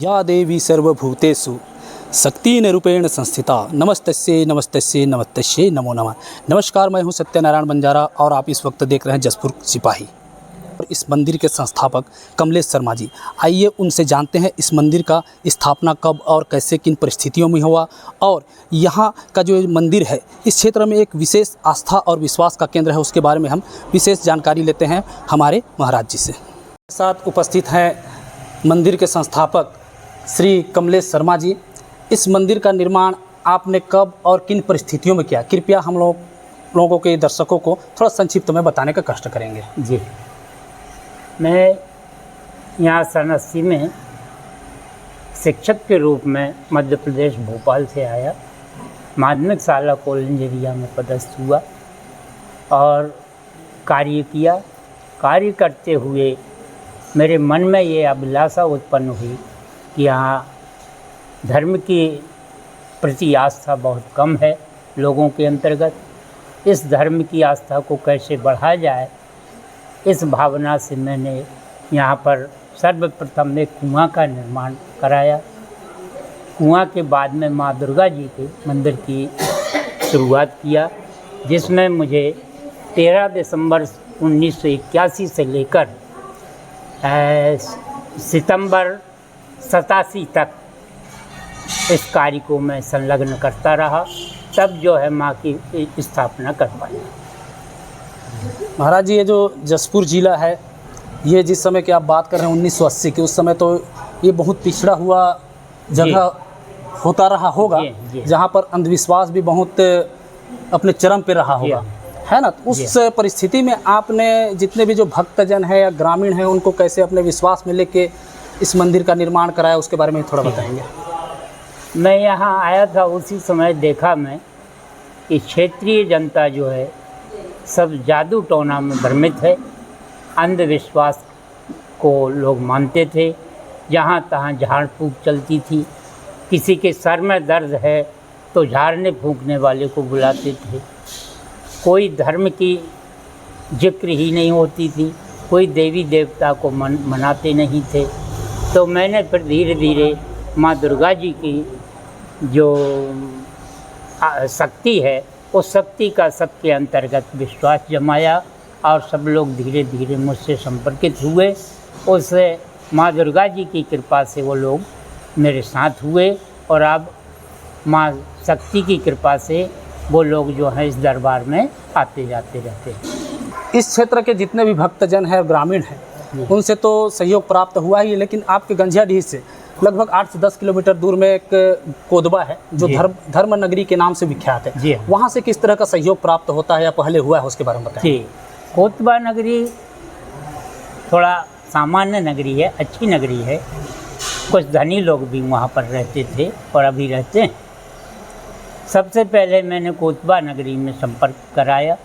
या देवी सर्वभूतेषु शक्तिन रूपेण संस्थिता नमस्तस्यै नमस्तस्यै नमस्तस्यै नमो नमः। नमस्कार, मैं हूं सत्यनारायण बंजारा और आप इस वक्त देख रहे हैं जसपुर सिपाही। और इस मंदिर के संस्थापक कमलेश शर्मा जी, आइए उनसे जानते हैं इस मंदिर का स्थापना कब और कैसे किन परिस्थितियों में हुआ, और यहाँ का जो मंदिर है इस क्षेत्र में एक विशेष आस्था और विश्वास का केंद्र है, उसके बारे में हम विशेष जानकारी लेते हैं हमारे महाराज जी से। साथ उपस्थित हैं मंदिर के संस्थापक श्री कमलेश शर्मा जी। इस मंदिर का निर्माण आपने कब और किन परिस्थितियों में किया, कृपया हम लोगों के दर्शकों को थोड़ा संक्षिप्त में बताने का कष्ट करेंगे। जी, मैं यहाँ सन 80 में शिक्षक के रूप में मध्य प्रदेश भोपाल से आया। माध्यमिक शाला कोलंजरिया में पदस्थ हुआ और कार्य किया। कार्य करते हुए मेरे मन में ये अभिलाषा उत्पन्न हुई कि यहाँ धर्म की प्रति आस्था बहुत कम है लोगों के अंतर्गत। इस धर्म की आस्था को कैसे बढ़ाया जाए, इस भावना से मैंने यहाँ पर सर्वप्रथम एक कुआं का निर्माण कराया। कुआं के बाद में माँ दुर्गा जी के मंदिर की शुरुआत किया, जिसमें मुझे 13 दिसंबर 1981 से लेकर सितंबर 87 तक इस कार्य को मैं संलग्न करता रहा, तब जो है माँ की स्थापना कर पाया। महाराज जी, ये जो जसपुर ज़िला है, ये जिस समय की आप बात कर रहे हैं 1980 की, उस समय तो ये बहुत पिछड़ा हुआ जगह होता रहा होगा, जहाँ पर अंधविश्वास भी बहुत अपने चरम पे रहा होगा, है ना। तो उस परिस्थिति में आपने जितने भी जो भक्तजन हैं या ग्रामीण हैं उनको कैसे अपने विश्वास में लेके इस मंदिर का निर्माण कराया, उसके बारे में थोड़ा बताएंगे। मैं यहाँ आया था, उसी समय देखा मैं कि क्षेत्रीय जनता जो है सब जादू टोना में भ्रमित है। अंधविश्वास को लोग मानते थे, जहाँ तहाँ झाड़ फूँक चलती थी। किसी के सर में दर्द है तो झाड़ने फूँकने वाले को बुलाते थे। कोई धर्म की जिक्र ही नहीं होती थी, कोई देवी देवता को मनाते नहीं थे। तो मैंने फिर धीरे धीरे माँ दुर्गा जी की जो शक्ति है, उस शक्ति का सबके अंतर्गत विश्वास जमाया और सब लोग धीरे धीरे मुझसे संपर्कित हुए। उस माँ दुर्गा जी की कृपा से वो लोग मेरे साथ हुए और अब माँ शक्ति की कृपा से वो लोग जो हैं इस दरबार में आते जाते रहते हैं। इस क्षेत्र के जितने भी भक्तजन हैं, ग्रामीण हैं, उनसे तो सहयोग प्राप्त हुआ ही, लेकिन आपके गंजियाडीह से लगभग 8 से 10 किलोमीटर दूर में एक कोदबा है जो धर्म नगरी के नाम से विख्यात है। वहाँ से किस तरह का सहयोग प्राप्त होता है या पहले हुआ है, उसके बारे में बताइए। जी, कोदबा नगरी थोड़ा सामान्य नगरी है, अच्छी नगरी है। कुछ धनी लोग भी वहाँ पर रहते थे और अभी रहते हैं। सबसे पहले मैंने कोतबा नगरी में संपर्क कराया।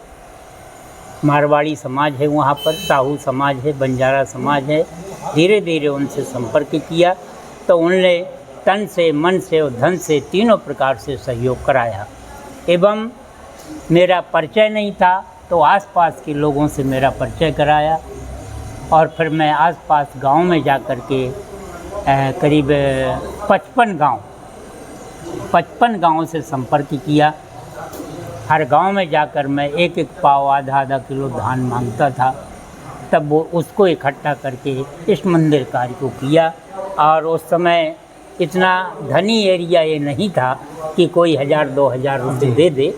मारवाड़ी समाज है वहाँ पर, साहू समाज है, बंजारा समाज है। धीरे धीरे उनसे संपर्क किया तो उनने तन से, मन से और धन से तीनों प्रकार से सहयोग कराया। एवं मेरा परिचय नहीं था तो आसपास के लोगों से मेरा परिचय कराया और फिर मैं आसपास गांव में जा कर के करीब 55 गांव से संपर्क किया। हर गांव में जाकर मैं एक पाव आधा किलो धान मांगता था, तब वो उसको इकट्ठा करके इस मंदिर कार्य को किया। और उस समय इतना धनी एरिया ये नहीं था कि कोई 1000-2000 रुपये दे दे।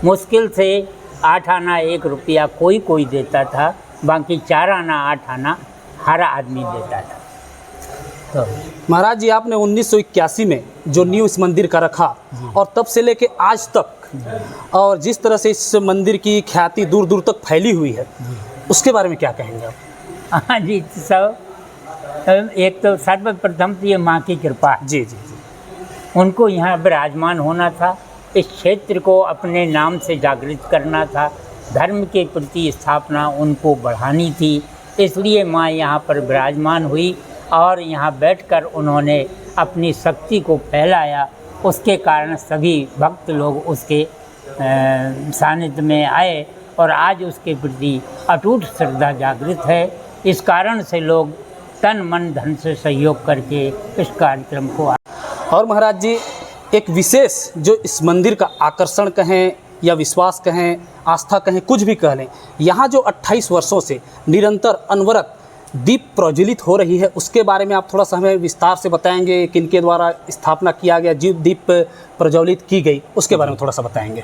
मुश्किल से 8 आना 1 रुपया कोई देता था, बाकी 4 आना 8 आना हर आदमी देता था। तो महाराज जी, आपने 1981 में जो न्यू इस मंदिर का रखा और तब से लेके आज तक, और जिस तरह से इस मंदिर की ख्याति दूर दूर तक फैली हुई है, उसके बारे में क्या कहेंगे आप? हाँ जी, सब एक तो सर्वप्रथम तो ये माँ की कृपा है। जी। उनको यहाँ विराजमान होना था, इस क्षेत्र को अपने नाम से जागृत करना था, धर्म के प्रति स्थापना उनको बढ़ानी थी, इसलिए माँ यहाँ पर विराजमान हुई और यहाँ बैठकर उन्होंने अपनी शक्ति को फैलाया। उसके कारण सभी भक्त लोग उसके सानिध्य में आए और आज उसके प्रति अटूट श्रद्धा जागृत है। इस कारण से लोग तन मन धन से सहयोग करके इस कार्यक्रम को। और महाराज जी, एक विशेष जो इस मंदिर का आकर्षण कहें या विश्वास कहें, आस्था कहें, कुछ भी कह लें, यहाँ जो 28 वर्षों से निरंतर अनवरत दीप प्रज्वलित हो रही है, उसके बारे में आप थोड़ा सा हमें विस्तार से बताएंगे। किनके द्वारा स्थापना किया गया, जो दीप प्रज्वलित की गई, उसके बारे में थोड़ा सा बताएंगे।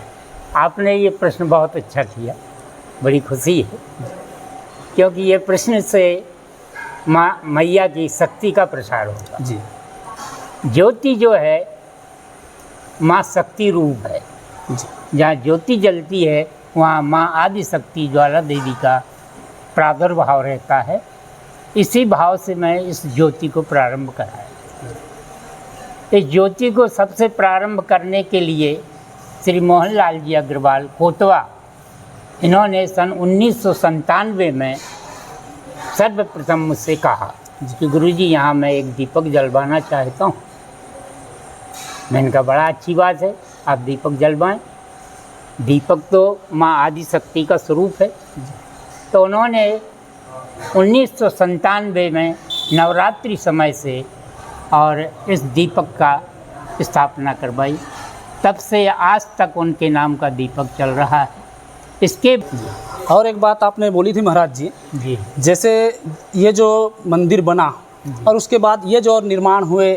आपने ये प्रश्न बहुत अच्छा किया, बड़ी खुशी है, क्योंकि ये प्रश्न से माँ मैया की शक्ति का प्रसार होगा। जी। ज्योति जो है माँ शक्ति रूप है। जी। जहाँ ज्योति जलती है वहाँ माँ आदि शक्ति ज्वाला देवी का प्रादुर्भाव रहता है। इसी भाव से मैं इस ज्योति को प्रारंभ कराया। इस ज्योति को सबसे प्रारंभ करने के लिए श्री मोहनलाल जी अग्रवाल कोतवा, इन्होंने सन 1997 में सर्वप्रथम मुझसे कहा कि गुरुजी यहाँ मैं एक दीपक जलवाना चाहता हूँ। मैंने कहा बड़ा अच्छी बात है, आप दीपक जलवाएं। दीपक तो माँ आदि शक्ति का स्वरूप है। तो उन्होंने 1997 में नवरात्रि समय से और इस दीपक का स्थापना करवाई। तब से आज तक उनके नाम का दीपक चल रहा है। इसके और एक बात आपने बोली थी महाराज जी, जी, जैसे ये जो मंदिर बना और उसके बाद ये जो निर्माण हुए,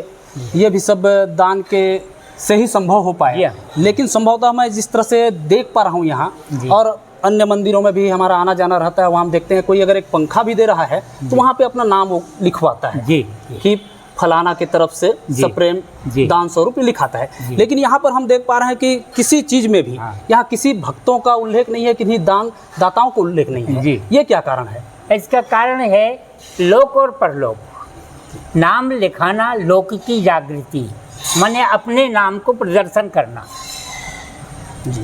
ये भी सब दान के से ही संभव हो पाया। लेकिन संभवतः मैं जिस तरह से देख पा रहा हूँ यहाँ और अन्य मंदिरों में भी हमारा आना जाना रहता है, वहाँ हम देखते हैं कोई अगर एक पंखा भी दे रहा है तो वहाँ पे अपना नाम वो लिखवाता है जी, कि फलाना की तरफ से सप्रेम दान स्वरूप लिखाता है। लेकिन यहाँ पर हम देख पा रहे हैं कि किसी चीज़ में भी यहाँ किसी भक्तों का उल्लेख नहीं है, किन्हीं दान दाताओं का उल्लेख नहीं है। ये क्या कारण है? इसका कारण है लोक और परलोक। नाम लिखाना, लोक की जागृति, माने अपने नाम को प्रदर्शन करना।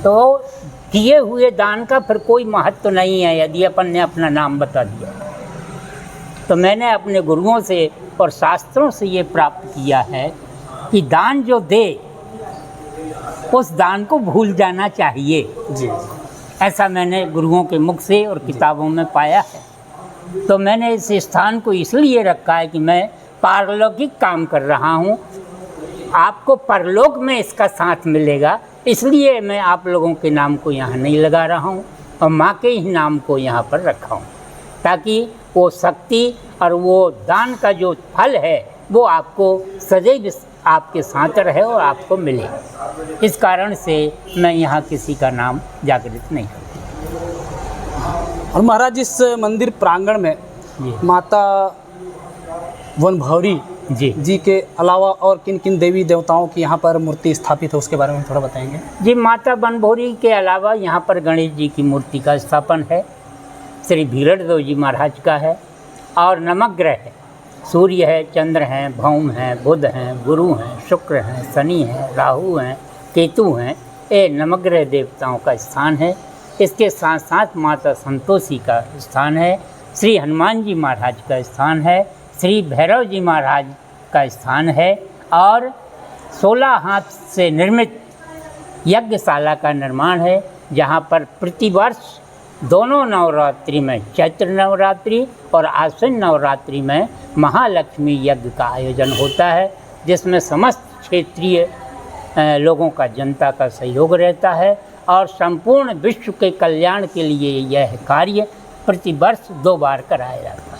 तो किए हुए दान का फिर कोई महत्व नहीं है यदि अपन ने अपना नाम बता दिया। तो मैंने अपने गुरुओं से और शास्त्रों से ये प्राप्त किया है कि दान जो दे उस दान को भूल जाना चाहिए। जी। ऐसा मैंने गुरुओं के मुख से और किताबों में पाया है। तो मैंने इस स्थान को इसलिए रखा है कि मैं पारलौकिक काम कर रहा हूँ, आपको परलोक में इसका साथ मिलेगा। इसलिए मैं आप लोगों के नाम को यहाँ नहीं लगा रहा हूँ और माँ के ही नाम को यहाँ पर रखा हूँ, ताकि वो शक्ति और वो दान का जो फल है वो आपको सदैव आपके साथ रहे और आपको मिले। इस कारण से मैं यहाँ किसी का नाम जागृत नहीं करती। और महाराज, इस मंदिर प्रांगण में माता वनभौरी जी के अलावा और किन किन देवी देवताओं की यहाँ पर मूर्ति स्थापित है, उसके बारे में थोड़ा बताएंगे। जी, माता वनभौरी के अलावा यहाँ पर गणेश जी की मूर्ति का स्थापन है, श्री भीरड़देव जी महाराज का है, और नवग्रह है, सूर्य है, चंद्र हैं, भौम हैं, बुध हैं, गुरु हैं, शुक्र हैं, शनि हैं, राहु हैं, केतु हैं। ये नवग्रह देवताओं का स्थान है। इसके साथ साथ माता संतोषी का स्थान है, श्री हनुमान जी महाराज का स्थान है, श्री भैरव जी महाराज का स्थान है, और 16 हाथ से निर्मित यज्ञशाला का निर्माण है, जहाँ पर प्रतिवर्ष दोनों नवरात्रि में, चैत्र नवरात्रि और आश्विन नवरात्रि में महालक्ष्मी यज्ञ का आयोजन होता है, जिसमें समस्त क्षेत्रीय लोगों का, जनता का सहयोग रहता है और संपूर्ण विश्व के कल्याण के लिए यह कार्य प्रतिवर्ष 2 बार कराया जाता है।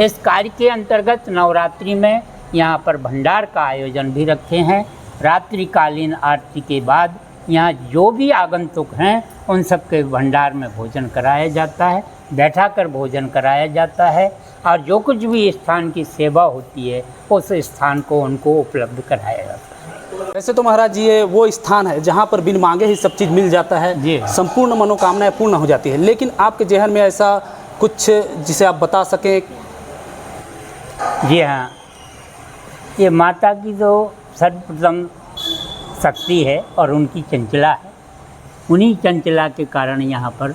इस कार्य के अंतर्गत नवरात्रि में यहाँ पर भंडार का आयोजन भी रखे हैं। रात्रिकालीन आरती के बाद यहाँ जो भी आगंतुक हैं उन सब के भंडार में भोजन कराया जाता है, बैठा कर भोजन कराया जाता है, और जो कुछ भी स्थान की सेवा होती है उस स्थान को उनको उपलब्ध कराया जाता है। वैसे तो महाराज जी, ये वो स्थान है जहाँ पर बिन मांगे ही सब चीज़ मिल जाता है, संपूर्ण मनोकामनाएं पूर्ण हो जाती है। लेकिन आपके जहन में ऐसा कुछ जिसे आप बता सकें? जी हाँ, ये माता की तो सर्वप्रथम शक्ति है और उनकी चंचला है। उन्हीं चंचला के कारण यहाँ पर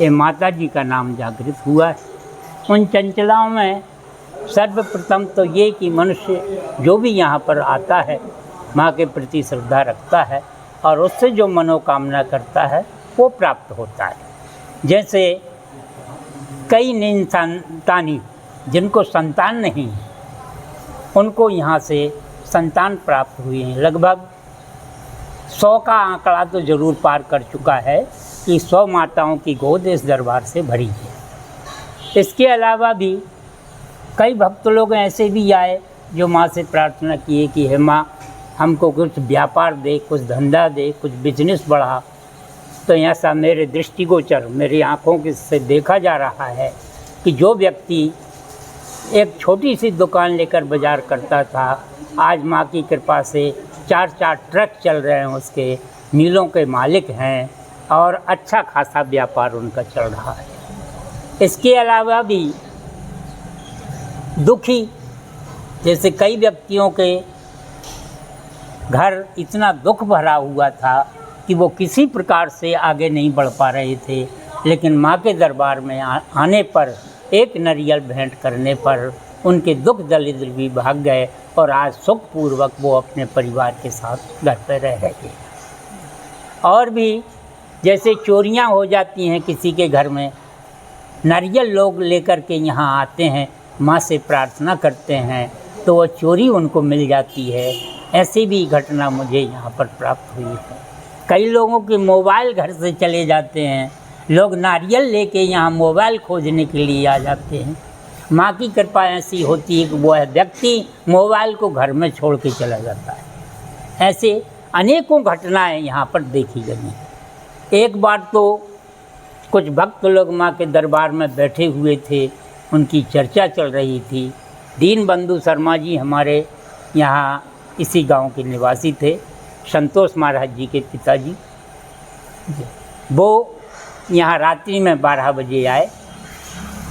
ये माता जी का नाम जागृत हुआ है। उन चंचलाओं में सर्वप्रथम तो ये कि मनुष्य जो भी यहाँ पर आता है माँ के प्रति श्रद्धा रखता है और उससे जो मनोकामना करता है वो प्राप्त होता है। जैसे कई निसंतानी जिनको संतान नहीं है उनको यहाँ से संतान प्राप्त हुई हैं। लगभग 100 का आंकड़ा तो ज़रूर पार कर चुका है कि 100 माताओं की गोद इस दरबार से भरी है। इसके अलावा भी कई भक्त लोग ऐसे भी आए जो माँ से प्रार्थना किए कि हे माँ, हमको कुछ व्यापार दे, कुछ धंधा दे, कुछ बिजनेस बढ़ा। तो ऐसा मेरे दृष्टिगोचर, मेरी आँखों से देखा जा रहा है कि जो व्यक्ति एक छोटी सी दुकान लेकर बाजार करता था, आज माँ की कृपा से 4-4 ट्रक चल रहे हैं, उसके मिलों के मालिक हैं और अच्छा खासा व्यापार उनका चल रहा है। इसके अलावा भी दुखी, जैसे कई व्यक्तियों के घर इतना दुख भरा हुआ था कि वो किसी प्रकार से आगे नहीं बढ़ पा रहे थे, लेकिन माँ के दरबार में आने पर, एक नारियल भेंट करने पर उनके दुख दरिद्र भी भाग गए और आज सुखपूर्वक वो अपने परिवार के साथ घर पर रह रहे हैं। और भी जैसे चोरियां हो जाती हैं किसी के घर में, नारियल लोग लेकर के यहाँ आते हैं, माँ से प्रार्थना करते हैं तो वो चोरी उनको मिल जाती है। ऐसी भी घटना मुझे यहाँ पर प्राप्त हुई है। कई लोगों के मोबाइल घर से चले जाते हैं, लोग नारियल लेके यहाँ मोबाइल खोजने के लिए आ जाते हैं। माँ की कृपा ऐसी होती है कि वो व्यक्ति मोबाइल को घर में छोड़ के चला जाता है। ऐसे अनेकों घटनाएं यहाँ पर देखी गई हैं। एक बार तो कुछ भक्त लोग माँ के दरबार में बैठे हुए थे, उनकी चर्चा चल रही थी। दीनबंधु शर्मा जी हमारे यहाँ इसी गांव के निवासी थे, संतोष महाराज जी के पिताजी। वो यहाँ रात्रि में 12 बजे आए।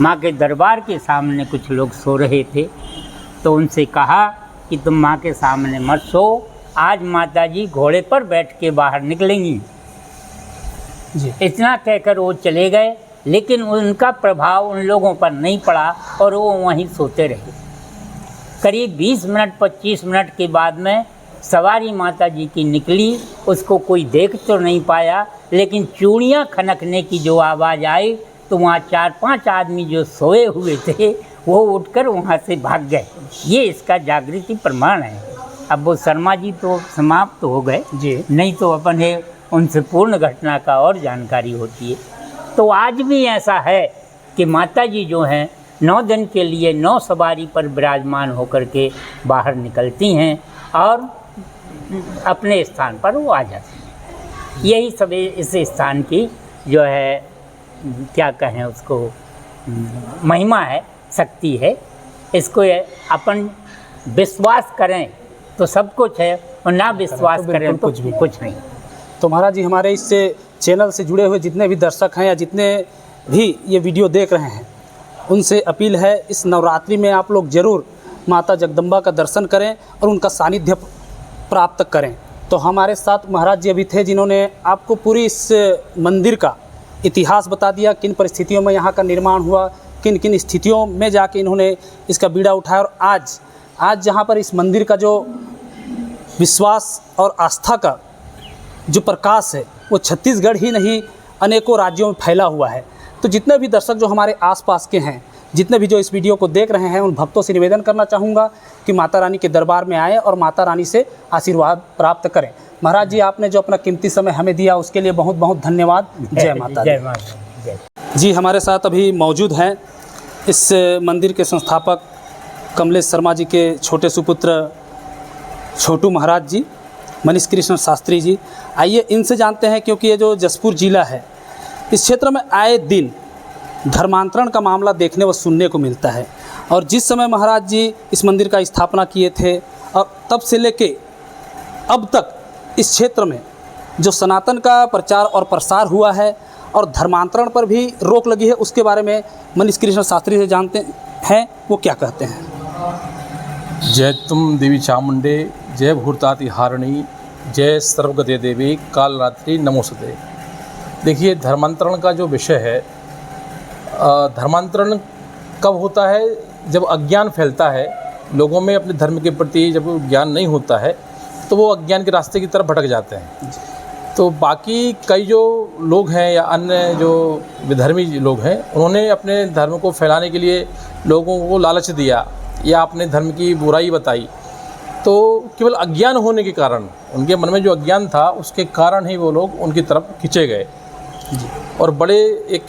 माँ के दरबार के सामने कुछ लोग सो रहे थे, तो उनसे कहा कि तुम माँ के सामने मत सो, आज माताजी घोड़े पर बैठ के बाहर निकलेंगी जी। इतना कहकर वो चले गए, लेकिन उनका प्रभाव उन लोगों पर नहीं पड़ा और वो वहीं सोते रहे। करीब 20 मिनट 25 मिनट के बाद में सवारी माताजी की निकली। उसको कोई देख तो नहीं पाया, लेकिन चूड़ियाँ खनकने की जो आवाज़ आई तो वहाँ 4-5 आदमी जो सोए हुए थे वो उठकर वहाँ से भाग गए। ये इसका जागृति प्रमाण है। अब वो शर्मा जी तो समाप्त हो गए जी, नहीं तो अपन है उनसे पूर्ण घटना का और जानकारी होती है। तो आज भी ऐसा है कि माता जी जो हैं 9 दिन के लिए 9 सवारी पर विराजमान होकर के बाहर निकलती हैं और अपने स्थान पर वो आ जाती हैं। यही सब इस स्थान की जो है, क्या कहें उसको, महिमा है, शक्ति है। इसको अपन विश्वास करें तो सब कुछ है और ना विश्वास करें तो कुछ नहीं। तो महाराज जी, हमारे इस चैनल से जुड़े हुए जितने भी दर्शक हैं या जितने भी ये वीडियो देख रहे हैं, उनसे अपील है इस नवरात्रि में आप लोग ज़रूर माता जगदम्बा का दर्शन करें और उनका सानिध्य प्राप्त करें। तो हमारे साथ महाराज जी अभी थे जिन्होंने आपको पूरी इस मंदिर का इतिहास बता दिया, किन परिस्थितियों में यहाँ का निर्माण हुआ, किन किन स्थितियों में जाके इन्होंने इसका बीड़ा उठाया और आज जहाँ पर इस मंदिर का जो विश्वास और आस्था का जो प्रकाश है वो छत्तीसगढ़ ही नहीं अनेकों राज्यों में फैला हुआ है। तो जितने भी दर्शक जो हमारे आसपास के हैं, जितने भी जो इस वीडियो को देख रहे हैं, उन भक्तों से निवेदन करना चाहूँगा कि माता रानी के दरबार में आएँ और माता रानी से आशीर्वाद प्राप्त करें। महाराज जी, आपने जो अपना कीमती समय हमें दिया उसके लिए बहुत बहुत धन्यवाद। जय माता दी। जय माता। जी, हमारे साथ अभी मौजूद हैं इस मंदिर के संस्थापक कमलेश शर्मा जी के छोटे सुपुत्र छोटू महाराज जी, मनीष कृष्ण शास्त्री जी। आइए इनसे जानते हैं, क्योंकि ये जो जसपुर जिला है, इस क्षेत्र में आए दिन धर्मांतरण का मामला देखने व सुनने को मिलता है। और जिस समय महाराज जी इस मंदिर का स्थापना किए थे और तब से लेके अब तक इस क्षेत्र में जो सनातन का प्रचार और प्रसार हुआ है और धर्मांतरण पर भी रोक लगी है, उसके बारे में मनीष कृष्ण शास्त्री से जानते हैं, वो क्या कहते हैं। जय तुम देवी चामुंडे, जय भूताति हारिणी, जय सर्वगते देवी कालरात्रि नमोस्तुते। देखिए, धर्मांतरण का जो विषय है, धर्मांतरण कब होता है? जब अज्ञान फैलता है लोगों में अपने धर्म के प्रति, जब ज्ञान नहीं होता है तो वो अज्ञान के रास्ते की तरफ भटक जाते हैं। तो बाकी कई जो लोग हैं या अन्य जो विधर्मी लोग हैं, उन्होंने अपने धर्म को फैलाने के लिए लोगों को लालच दिया या अपने धर्म की बुराई बताई। तो केवल अज्ञान होने के कारण, उनके मन में जो अज्ञान था उसके कारण ही वो लोग उनकी तरफ खींचे गए। और बड़े एक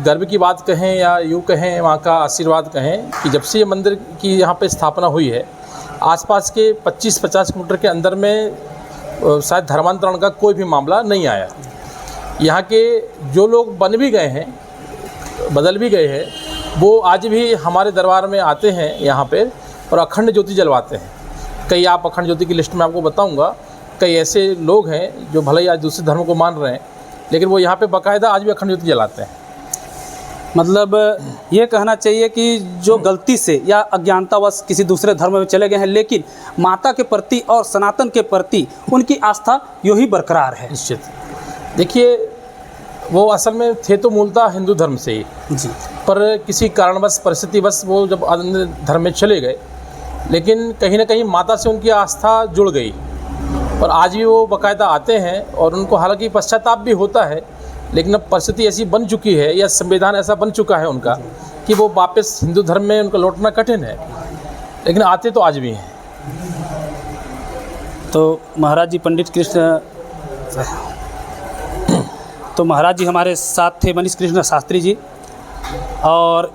गर्व की बात कहें या यूँ कहें, वहाँ का आशीर्वाद कहें कि जब से ये मंदिर की यहाँ पे स्थापना हुई है, आसपास के 25-50 किलोमीटर के अंदर में शायद धर्मांतरण का कोई भी मामला नहीं आया। यहाँ के जो लोग बन भी गए हैं, बदल भी गए हैं, वो आज भी हमारे दरबार में आते हैं यहाँ पे और अखंड ज्योति जलवाते हैं। कई आप अखंड ज्योति की लिस्ट में आपको बताऊँगा, कई ऐसे लोग हैं जो भले ही आज दूसरे धर्म को मान रहे हैं, लेकिन वो यहाँ पे बाकायदा आज भी अखंड ज्योति जलाते हैं। मतलब ये कहना चाहिए कि जो गलती से या अज्ञानतावश किसी दूसरे धर्म में चले गए हैं, लेकिन माता के प्रति और सनातन के प्रति उनकी आस्था यूँ ही बरकरार है। निश्चित। देखिए, वो असल में थे तो मूलतः हिंदू धर्म से ही जी, पर किसी कारणवश, परिस्थितिवश वो जब अन्य धर्म में चले गए, लेकिन कहीं ना कहीं माता से उनकी आस्था जुड़ गई और आज भी वो बाकायदा आते हैं। और उनको हालांकि पश्चाताप भी होता है, लेकिन अब परिस्थिति ऐसी बन चुकी है या संविधान ऐसा बन चुका है उनका कि वो वापस हिंदू धर्म में उनका लौटना कठिन है, लेकिन आते तो आज भी हैं। तो महाराज जी पंडित कृष्ण, तो महाराज जी हमारे साथ थे मनीष कृष्ण शास्त्री जी, और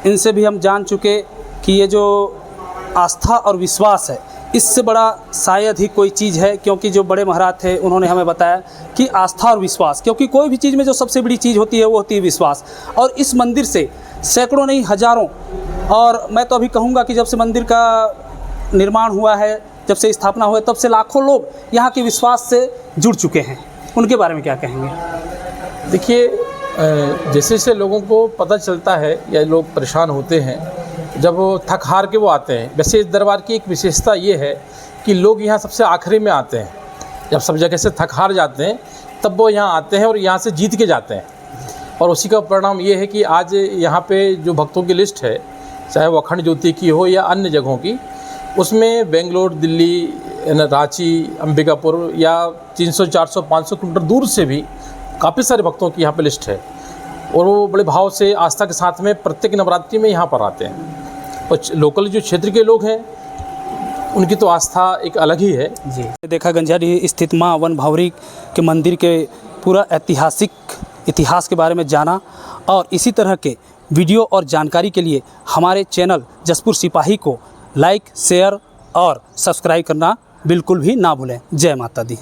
इनसे भी हम जान चुके कि ये जो आस्था और विश्वास है, इससे बड़ा शायद ही कोई चीज़ है, क्योंकि जो बड़े महाराज थे उन्होंने हमें बताया कि आस्था और विश्वास, क्योंकि कोई भी चीज़ में जो सबसे बड़ी चीज़ होती है वो होती है विश्वास। और इस मंदिर से सैकड़ों नहीं हज़ारों, और मैं तो अभी कहूँगा कि जब से मंदिर का निर्माण हुआ है, जब से स्थापना हुआ है, तब से लाखों लोग यहाँ के विश्वास से जुड़ चुके हैं। उनके बारे में क्या कहेंगे? देखिए, जैसे जैसे लोगों को पता चलता है या लोग परेशान होते हैं, जब वो थक हार के वो आते हैं। वैसे इस दरबार की एक विशेषता ये है कि लोग यहाँ सबसे आखिरी में आते हैं। जब सब जगह से थक हार जाते हैं तब वो यहाँ आते हैं और यहाँ से जीत के जाते हैं। और उसी का परिणाम ये है कि आज यहाँ पे जो भक्तों की लिस्ट है, चाहे वो अखंड ज्योति की हो या अन्य जगहों की, उसमें बेंगलोर, दिल्ली, रांची, अंबिकापुर या 300, 400, 500 किलोमीटर दूर से भी काफ़ी सारे भक्तों की यहाँ पे लिस्ट है। और वो बड़े भाव से, आस्था के साथ में प्रत्येक नवरात्रि में यहाँ पर आते हैं। और लोकल जो क्षेत्र के लोग हैं, उनकी तो आस्था एक अलग ही है। जी, देखा गंजारी स्थित माँ वन भावरी के मंदिर के पूरा इतिहास के बारे में जाना, और इसी तरह के वीडियो और जानकारी के लिए हमारे चैनल जसपुर सिपाही को लाइक, शेयर और सब्सक्राइब करना बिल्कुल भी ना भूलें। जय माता दी।